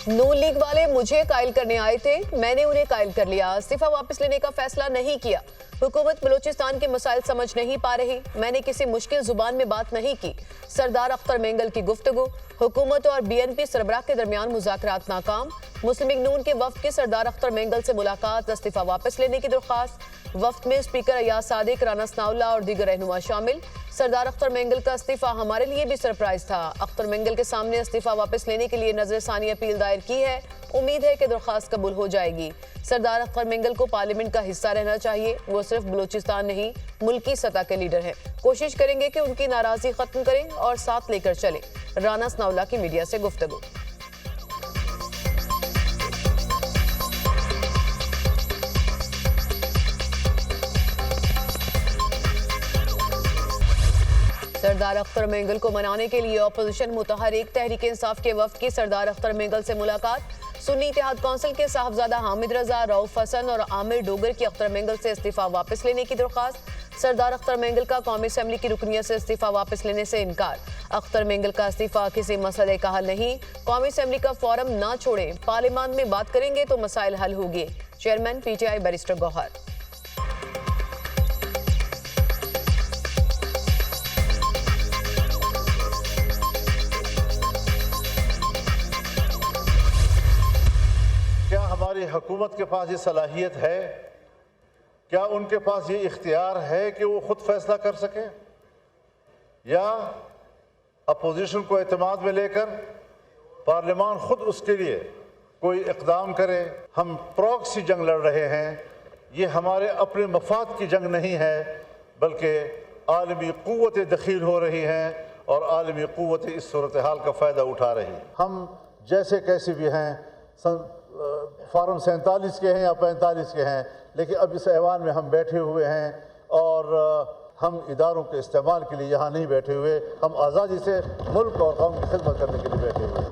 नून league वाले मुझे कायल करने आए थे, मैंने उन्हें कायल कर लिया। इस्तीफा वापस लेने का फैसला नहीं किया। हुकूमत बलूचिस्तान के मसाइल समझ नहीं पा रही, मैंने किसी मुश्किल जुबान में बात नहीं की। सरदार अख्तर मेंगल की गुफ्तगू। हुकूमत और बीएनपी सरबराह के दरमियान मुज़ाकरात नाकाम। मुस्लिम लीग नून के वफ्द की सरदार अख्तर मेंगल से मुलाकात, इस्तीफा वापस लेने की दरख्वास्त। वफ्द में स्पीकर अयाज सादिक, राना सनाउल्लाह और दीगर रहनुमा शामिल। सरदार अख्तर मेंगल का इस्तीफा हमारे लिए भी सरप्राइज था। अख्तर मेंगल के सामने इस्तीफा वापस लेने के लिए नजरसानी अपील दायर की है। उम्मीद है कि दरख्वास्त कबूल हो जाएगी। सरदार अख्तर मेंगल को पार्लियामेंट का हिस्सा रहना चाहिए। वो सिर्फ बलूचिस्तान नहीं, मुल्की सतह के लीडर हैं। कोशिश करेंगे कि उनकी नाराजगी खत्म करें और साथ लेकर चलें। राना सनाउल्लाह की मीडिया से गुफ्तगू। सरदार अख्तर मेंगल को मनाने के लिए अपोजिशन मुतहरिक तहरीक इंसाफ के वफ्द की सरदार अख्तर मेंगल से मुलाकात। सुन्नी इत्तेहाद कौंसिल के साहबजादा हामिद रजा, रऊफ हसन और आमिर डोगर की अख्तर मेंगल से इस्तीफा वापस लेने की दरख्वास्त। सरदार अख्तर मेंगल का कौमी असेंबली की रुकनियत से इस्तीफा वापस लेने से इनकार। अख्तर मेंगल का इस्तीफा किसी मसले का हल नहीं, कौमी असेंबली का फोरम ना छोड़ें, पार्लियामान में बात करेंगे तो मसाइल हल होंगे। Chairman PTI barrister Gohar. हमारी हुकूमत के पास ये सलाहियत है, क्या उनके पास ये इख्तियार है कि वो खुद फैसला कर सकें, या अपोजिशन को एतमाद में लेकर पार्लियामान खुद उसके लिए कोई इक़दाम करे। हम प्रॉक्सी जंग लड़ रहे हैं, ये हमारे अपने मफाद की जंग नहीं है, बल्कि आलमी क़ुव्वतें दखील हो रही हैं और आलमी क़ुव्वतें इस सूरत हाल का फ़ायदा उठा रही। हम जैसे कैसे भी हैं, फार्म 47 के हैं या 45 के हैं, लेकिन अब इस ऐवान में हम बैठे हुए हैं और हम इदारों के इस्तेमाल के लिए यहाँ नहीं बैठे हुए, हम आज़ादी से मुल्क और कौम की खिदमत करने के लिए बैठे हुए हैं।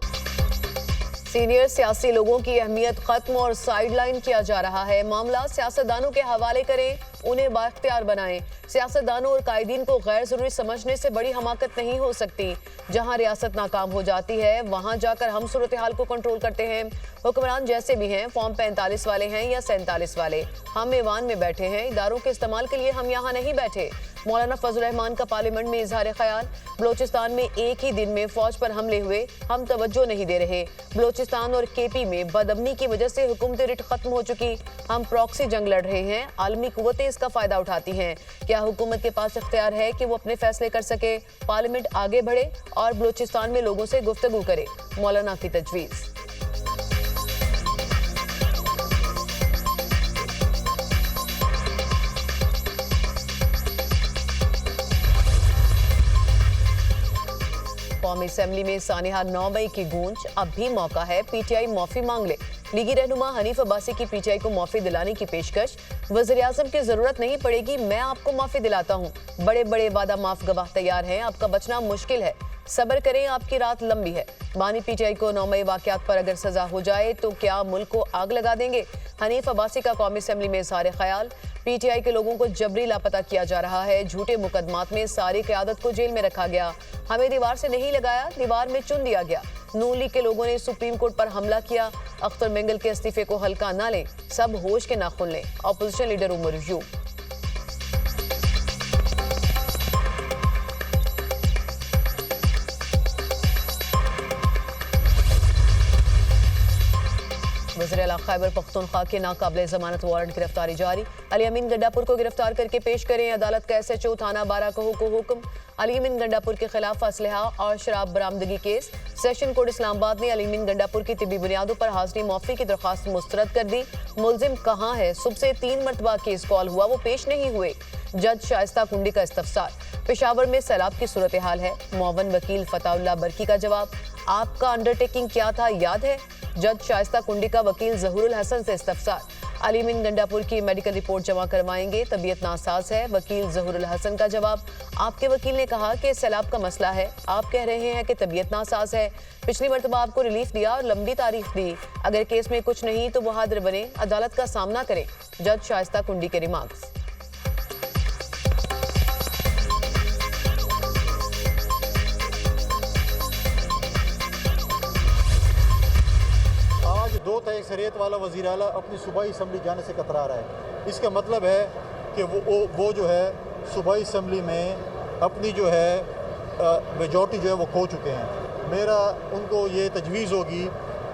सीनियर सियासी लोगों की अहमियत खत्म और साइडलाइन किया जा रहा है। मामला सियासतदानों के हवाले करें, उन्हें बाख्तियार बनाएं। सियासतदानों और कायदीन को गैर जरूरी समझने से बड़ी हमाकत नहीं हो सकती। जहां रियासत नाकाम हो जाती है, वहां जाकर हम सूरत हाल को कंट्रोल करते हैं। हुक्मरान जैसे भी हैं, फॉर्म 45 वाले हैं या 47 वाले, हम ऐवान में बैठे हैं। इदारों के इस्तेमाल के लिए हम यहाँ नहीं बैठे। मौलाना फजल रहमान का पार्लियामेंट में इजहार ख्याल। बलोचिस्तान में एक ही दिन में फौज पर हमले हुए, हम तवज्जो नहीं दे रहे। बलोचिस्तान और केपी में बदअमनी की वजह से हुकूमती रिट खत्म हो चुकी, हम प्रॉक्सी जंग लड़ रहे हैं। आलमी कुव्वतें इसका फायदा उठाती हैं। क्या हुकूमत के पास इख्तियार है कि वो अपने फैसले कर सके, पार्लियामेंट आगे बढ़े और बलोचिस्तान में लोगों से गुफ्तगू करे? मौलाना की तजवीज़। कौमी असेंबली में सानिहा 9 मई की गूंज, अब भी मौका है पीटीआई माफी मांग ले। लीगी रहनुमा हनीफ अब्बासी की पीटीआई को माफी दिलाने की पेशकश। वज़ीर-ए-आज़म की जरूरत नहीं पड़ेगी, मैं आपको माफी दिलाता हूँ। बड़े बड़े वादा माफ गवाह तैयार हैं, आपका बचना मुश्किल है, सब्र करें, आपकी रात लंबी है। बानी पीटीआई को 9 मई वाकयात पर अगर सजा हो जाए तो क्या मुल्क को आग लगा देंगे? हनीफ अब्बासी का कौमी असेंबली में इज़हार ख्याल। पीटीआई के लोगों को जबरी लापता किया जा रहा है। झूठे मुकदमात में सारी क़यादत को जेल में रखा गया। हमें दीवार से नहीं लगाया, दीवार में चुन दिया गया। नून लीग के लोगों ने सुप्रीम कोर्ट पर हमला किया। अख्तर मेंगल के इस्तीफे को हल्का ना लें, सब होश के नाखुन लें। Opposition leader Umar Ayub. वज़ीर आला खैबर पख्तूनख्वा के नाकाबिले जमानत वारंट गिरफ्तारी जारी। अली अमीन गंडापुर को गिरफ्तार करके पेश करें, अदालत का SHO थाना 12 को हुक्म। अली अमीन गंडापुर के खिलाफ असलहा और शराब बरामदगी केस। सेशन कोर्ट इस्लामाबाद ने अली अमीन गंडापुर की तिब्बी बुनियादों पर हाजिरी माफी की दरख्वास्त मुस्तरद कर दी। मुलजिम कहाँ है? सुबह से 3 मरतबा केस कॉल हुआ, वो पेश नहीं हुए। जज शाइस्ता कुंडी का इस्तफसार। पेशावर में सैलाब की सूरत हाल है, मुअव्वन वकील फताउल्लाह बरकी का जवाब। आपका अंडरटेकिंग क्या था, याद है? जज शाइस्ता कुंडी का वकील जहूरुल हसन से इस्तफसार। अली अमीन गंडापुर की मेडिकल रिपोर्ट जमा करवाएंगे, तबीयत नासाज है। वकील जहूरुल हसन का जवाब। आपके वकील ने कहा कि सैलाब का मसला है, आप कह रहे हैं कि तबीयत नासाज है। पिछली मरतबा आपको रिलीफ दिया और लंबी तारीख दी, अगर केस में कुछ नहीं तो वो हाजिर बने, अदालत का सामना करें। जज शाइस्ता कुंडी के रिमार्क्स। मुताबियत वाला वज़ीर आला अपनी सूबाई असम्बली जाने से कतरा रहा है। इसका मतलब है कि वो जो है सूबाई असम्बली में अपनी जो है मेजॉरिटी जो है वो खो चुके हैं। मेरा उनको ये तजवीज़ होगी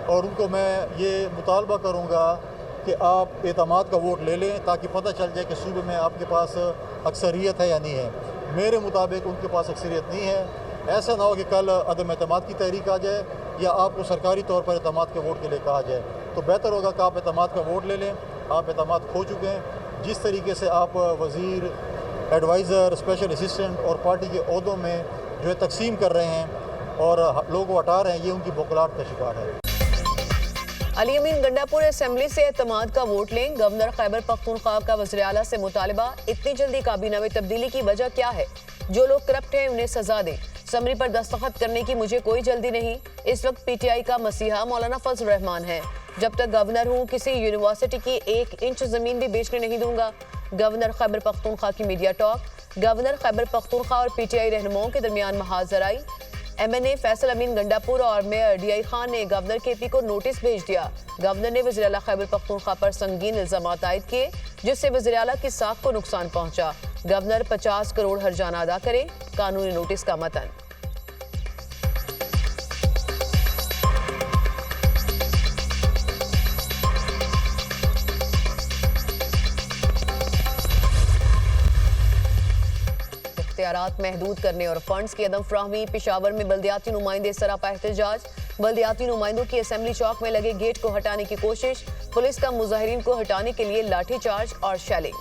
और उनको मैं ये मुतालबा करूँगा कि आप एतमाद का वोट ले लें ताकि पता चल जाए कि सूबे में आपके पास अक्सरियत है या नहीं है। मेरे मुताबिक उनके पास अक्सरियत नहीं है। ऐसा ना हो कि कल अदम एतमाद की तहरीक आ जाए या आपको सरकारी तौर पर एतमाद के वोट के लिए कहा जाए, तो बेहतर होगा कि आप एतमाद का वोट ले लें। आप एतमाद खो चुके हैं। जिस तरीके से आप वज़ीर, एडवाइज़र, स्पेशल असिस्टेंट और पार्टी के ओहदों में जो है तकसीम कर रहे हैं और लोगों को हटा रहे हैं, ये उनकी बौखलाहट का शिकार है। अली अमीन गंडापुर असेंबली से एतमाद का वोट लें। गवर्नर खैबर पख्तूनख्वा का वज़ीर आला से मुतालबा, इतनी जल्दी काबीना में तब्दीली की वजह क्या है? जो लोग करप्ट हैं उन्हें सजा दें। समरी पर दस्तखत करने की मुझे कोई जल्दी नहीं। इस वक्त पीटीआई का मसीहा मौलाना फजल रहमान है। जब तक गवर्नर हूँ किसी यूनिवर्सिटी की 1 इंच जमीन भी बेचने नहीं दूंगा। गवर्नर खैबर पख्तूनख्वा की media talk. Governor Khyber Pakhtunkhwa और पीटीआई रहनुमाओं के दरमियान महाजराई। एमएनए फैसल अमीन गंडापुर और मेयर डीआई खान ने गवर्नर केपी को नोटिस भेज दिया। गवर्नर ने वज़ीर आला खैबर पख्तूनख्वा पर संगीन इल्जामात आयद किए, जिससे वज़ीर आला की साख को नुकसान पहुंचा। गवर्नर 50 करोड़ हर्जाना अदा करें। कानूनी नोटिस का मतन। इख्तियारात महदूद करने और फंड्स की अदम फ्राहमी। पेशावर में बल्दियाती नुमाइंदे सरापा एहतजाज। बल्दियाती नुमाइंदों की असेंबली चौक में लगे गेट को हटाने की कोशिश। पुलिस का मुजाहिरीन को हटाने के लिए लाठीचार्ज और शेलिंग।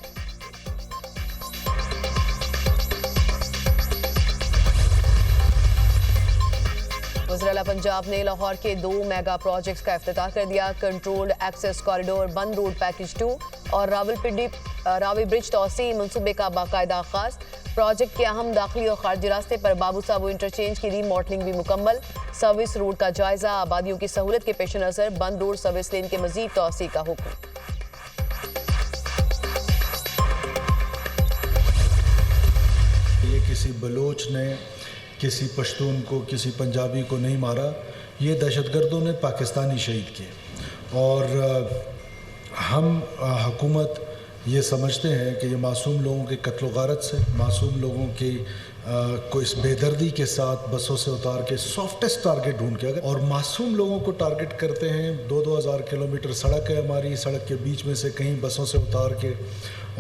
वज़ीर आला पंजाब ने लाहौर के 2 मेगा प्रोजेक्ट्स का इफ्तिताह कर दिया। कंट्रोल्ड एक्सेस कॉरिडोर, बंद रोड पैकेज 2 और रावलपिंडी रावी ब्रिज तौसी मंसूबे का बाकायदा आगाज। प्रोजेक्ट के अहम दाखिली और खारजी रास्ते पर बाबू साबू इंटरचेंज की रीमॉडलिंग भी मुकम्मल। सर्विस रोड का जायजा। आबादियों की सहूलत के पेश नजर बंद रोड सर्विस लेन के मजीद तौसी का हुक्म। ये किसी बलोच ने किसी पश्तून को, किसी पंजाबी को नहीं मारा। ये दहशतगर्दों ने पाकिस्तानी शहीद किए और हम हुकूमत ये समझते हैं कि ये मासूम लोगों के कत्ल गारत से, मासूम लोगों की को इस बेदर्दी के साथ बसों से उतार के सॉफ्टेस्ट टारगेट ढूंढ के और मासूम लोगों को टारगेट करते हैं। 2-2 हज़ार किलोमीटर सड़क है हमारी, सड़क के बीच में से कहीं बसों से उतार के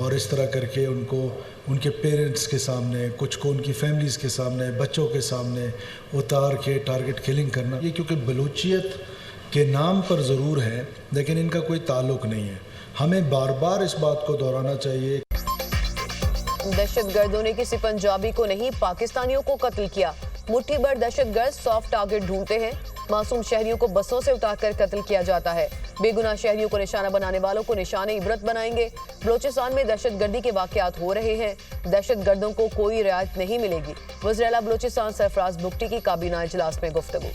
और इस तरह करके उनको उनके पेरेंट्स के सामने, कुछ को उनकी फैमिलीज़ के सामने, बच्चों के सामने उतार के टारगेट किलिंग करना। ये क्योंकि बलूचियत के नाम पर ज़रूर है लेकिन इनका कोई ताल्लुक़ नहीं है। हमें बार बार इस बात को दोहराना चाहिए। दहशतगर्दों ने किसी पंजाबी को नहीं, पाकिस्तानियों को कत्ल किया। मुट्ठी भर दहशतगर्द सॉफ्ट टारगेट ढूंढते हैं। मासूम शहरियों को बसों से उतारकर कत्ल किया जाता है। बेगुनाह शहरियों को निशाना बनाने वालों को निशाने इबरत बनाएंगे। बलोचिस्तान में दहशतगर्दी के वाकयात हो रहे हैं। दहशतगर्दों को कोई रियायत नहीं मिलेगी। वज़ीर आला बलोचिस्तान सरफराज बुगटी की काबीना इजलास में गुफ्तगू।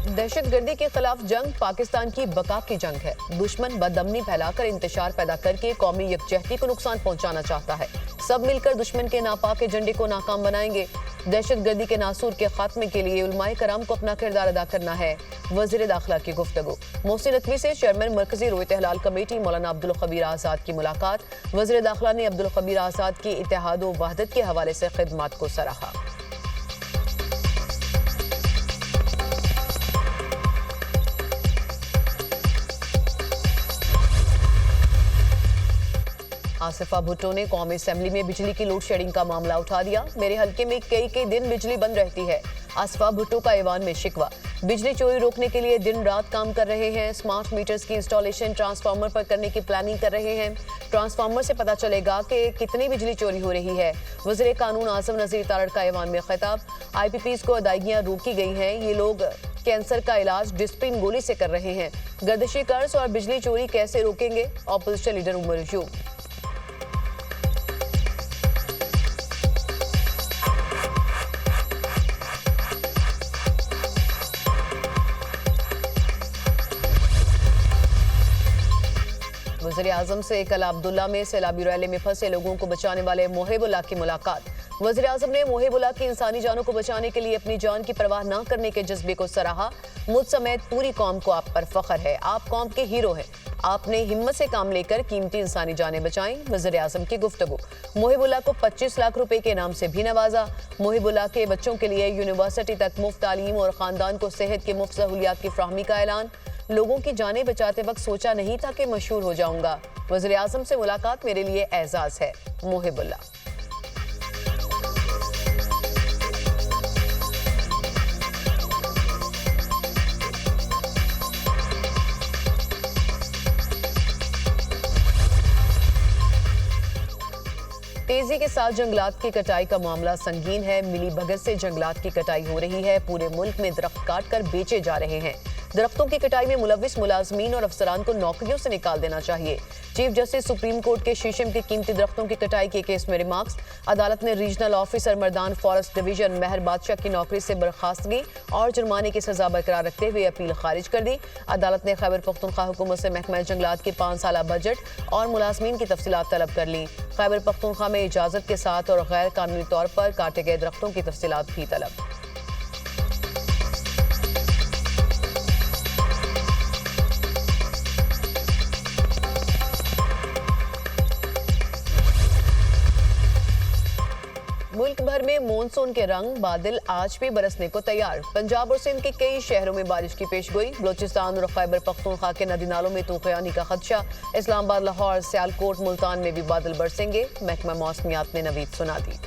दहशतगर्दी के खिलाफ जंग पाकिस्तान की बका की जंग है। दुश्मन बदअमनी फैलाकर इंतशार पैदा करके कौमी यकजहती को नुकसान पहुंचाना चाहता है। सब मिलकर दुश्मन के नापाक एजेंडे को नाकाम बनाएंगे। दहशतगर्दी के नासूर के खात्मे के लिए उलमाए कराम को अपना किरदार अदा करना है। वज़ीर दाखिला की गुफ्तगू। मोहसिन नकवी से चेयरमैन मरकजी रोयत हलाल कमेटी मौलाना अब्दुल खबीर आज़ाद की मुलाकात। वज़ीर दाखिला ने अब्दुल खबीर आज़ाद की इत्तेहाद व वहदत के हवाले से खिदमत को सराहा। आसिफा भुट्टो ने कौमी असेंबली में बिजली की लोड शेडिंग का मामला उठा दिया। मेरे हलके में कई दिन बिजली बंद रहती है। आसिफा भुट्टो का ऐवान में शिकवा। बिजली चोरी रोकने के लिए दिन रात काम कर रहे हैं। स्मार्ट मीटर्स की इंस्टॉलेशन ट्रांसफार्मर पर करने की प्लानिंग कर रहे हैं। ट्रांसफार्मर से पता चलेगा कि कितनी बिजली चोरी हो रही है। वज़ीर कानून आज़म नज़ीर तारड़ का ऐवान में खिताब। IPPs को अदायगियां रोकी गई हैं। ये लोग कैंसर का इलाज डिस्प्रिन गोली से कर रहे हैं। गर्दिशी कर्ज और बिजली चोरी कैसे रोकेंगे? Opposition leader Omar Ayub. वज़ीर आज़म से कल अब्दुल्ला में सैलाबी रैली में फंसे लोगों को बचाने वाले मोहिबुल्लाह की मुलाकात। वज़ीर-ए-आज़म ने मोहिबुल्लाह की इंसानी जानों को बचाने के लिए अपनी जान की परवाह न करने के जज्बे को सराहा। मुझ समेत पूरी कौम को आप पर फख्र है, आप कौम के हीरो हैं, आपने हिम्मत से काम लेकर कीमती इंसानी जानें बचाई। वज़ीर-ए-आज़म की गुफ्तगू। मोहिबुल्लाह को 25 लाख रुपए के इनाम से भी नवाजा। मोहिबुल्लाह के बच्चों के लिए यूनिवर्सिटी तक मुफ्त तालीम और खानदान को सेहत के मुफ्त सहूलियात की फ्राहमी का ऐलान। लोगों की जानें बचाते वक्त सोचा नहीं था कि मशहूर हो जाऊंगा। वज़ीर-ए-आज़म से मुलाकात मेरे लिए एजाज है। मोहिबुल्लाह। तेजी के साथ जंगलात की कटाई का मामला संगीन है। मिली भगत से जंगलात की कटाई हो रही है। पूरे मुल्क में दरख्त काट कर बेचे जा रहे हैं। दरख्तों की कटाई में मुलव्विस मुलाजमीन और अफसरान को नौकरियों से निकाल देना चाहिए। चीफ जस्टिस सुप्रीम कोर्ट के शीशम के कीमती दरख्तों की कटाई के केस में रिमार्क्स। अदालत ने regional officer Mardan forest division Mehar Badshah की नौकरी से बर्खास्तगी और जुर्माने की सजा बरकरार रखते हुए अपील खारिज कर दी। अदालत ने खैबर पख्तूनख्वा हुकूमत से महकमा जंगलात के 5 साला बजट और मुलाजमीन की तफसीलात तलब कर ली। खैबर पख्तूनख्वा में इजाजत के साथ और गैर कानूनी तौर पर काटे गए दरख्तों की तफसीलात भी तलब। मुल्क भर में मॉनसून के रंग बादल आज भी बरसने को तैयार। पंजाब और सिंध के कई शहरों में बारिश की पेशगोई। बलोचिस्तान और खैबर पख्तूनख्वा के नदी नालों में तूफानी का खदशा। इस्लामाबाद, लाहौर, सियालकोट, मुल्तान में भी बादल बरसेंगे। महकमा मौसमियात ने नवीद सुना दी।